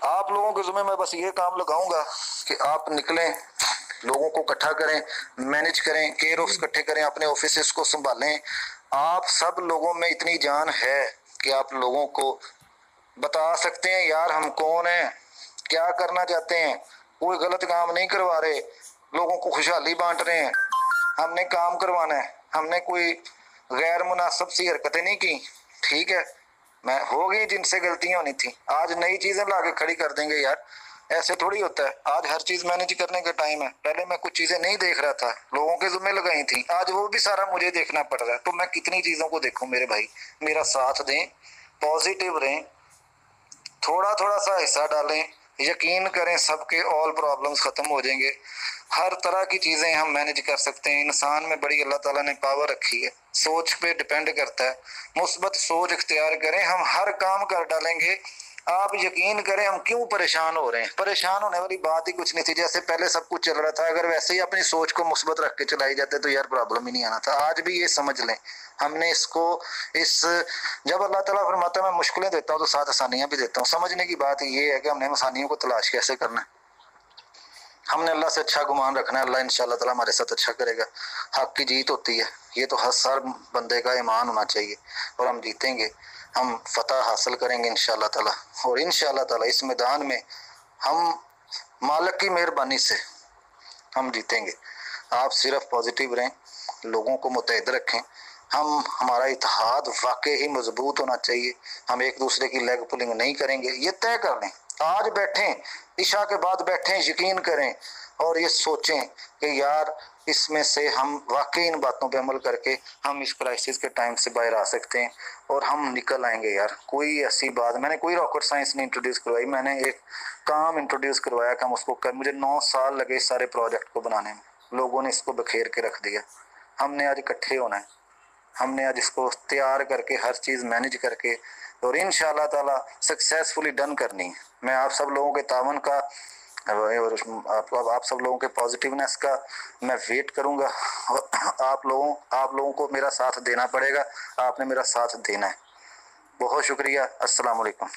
आप लोगों के ज़िम्मे मैं बस ये काम लगाऊंगा कि आप निकलें, लोगों को इकट्ठा करें, मैनेज करें, केयर ऑफ इकट्ठे करें, अपने ऑफिस को संभालें। आप सब लोगों में इतनी जान है कि आप लोगों को बता सकते हैं यार हम कौन हैं, क्या करना चाहते हैं। कोई गलत काम नहीं करवा रहे, लोगों को खुशहाली बांट रहे हैं। हमने काम करवाना है, हमने कोई गैर मुनासिब सी हरकतें नहीं की। ठीक है, मैं हो गई जिनसे गलतियां होनी थी, आज नई चीजें लाके खड़ी कर देंगे यार, ऐसे थोड़ी होता है। आज हर चीज मैनेज करने का टाइम है। पहले मैं कुछ चीजें नहीं देख रहा था, लोगों के जिम्मे लगाई थी, आज वो भी सारा मुझे देखना पड़ रहा है। तो मैं कितनी चीजों को देखूं मेरे भाई, मेरा साथ दें, पॉजिटिव रहें, थोड़ा थोड़ा सा हिस्सा डालें, यकीन करें सबके ऑल प्रॉब्लम्स खत्म हो जाएंगे। हर तरह की चीजें हम मैनेज कर सकते हैं। इंसान में बड़ी अल्लाह ताला ने पावर रखी है, सोच पे डिपेंड करता है। मुस्बत सोच इख्तियार करें, हम हर काम कर डालेंगे। आप यकीन करें हम क्यों परेशान हो रहे हैं, परेशान होने वाली बात ही कुछ नहीं थी। जैसे पहले सब कुछ चल रहा था, अगर वैसे ही अपनी सोच को मुस्बत रख के चलाई जाते तो यार प्रॉब्लम ही नहीं आना था। आज भी ये समझ लें, हमने इसको इस जब अल्लाह ताला फरमाता है मैं मुश्किलें देता हूँ तो साथ आसानियां भी देता हूँ, समझने की बात ये है कि हमने आसानियों को तलाश कैसे करना है। हमने अल्लाह से अच्छा गुमान रखना है, अल्लाह इंशाल्लाह ताला हमारे साथ अच्छा करेगा। हक की जीत होती है, ये तो हर बंदे का ईमान होना चाहिए, और हम जीतेंगे, हम फतह हासिल करेंगे इंशाल्लाह ताला। और इंशाल्लाह ताला इस मैदान में हम मालिक की मेहरबानी से हम जीतेंगे। आप सिर्फ पॉजिटिव रहें, लोगों को मुतहद रखें। हमारा इत्तेहाद वाकई ही मजबूत होना चाहिए। हम एक दूसरे की लेग पुलिंग नहीं करेंगे, ये तय कर लें। आज बैठें, इशा के बाद बैठें, यकीन करें और ये सोचें कि यार इसमें से हम वाकई इन बातों पे अमल करके हम इस क्राइसिस के टाइम से बाहर आ सकते हैं और हम निकल आएंगे। यार कोई ऐसी बात, मैंने कोई रॉकेट साइंस नहीं इंट्रोड्यूस करवाई, मैंने एक काम इंट्रोड्यूस करवाया कि हम उसको कर, मुझे 9 साल लगे इस सारे प्रोजेक्ट को बनाने में, लोगों ने इसको बखेर के रख दिया। हमने आज इकट्ठे होना है, हमने आज इसको तैयार करके हर चीज़ मैनेज करके और इंशाल्लाह ताला सक्सेसफुली डन करनी है। मैं आप सब लोगों के तावन का और आप सब लोगों के पॉजिटिवनेस का मैं वेट करूंगा, और आप लोगों को मेरा साथ देना पड़ेगा। आपने मेरा साथ देना है। बहुत शुक्रिया। अस्सलाम वालेकुम।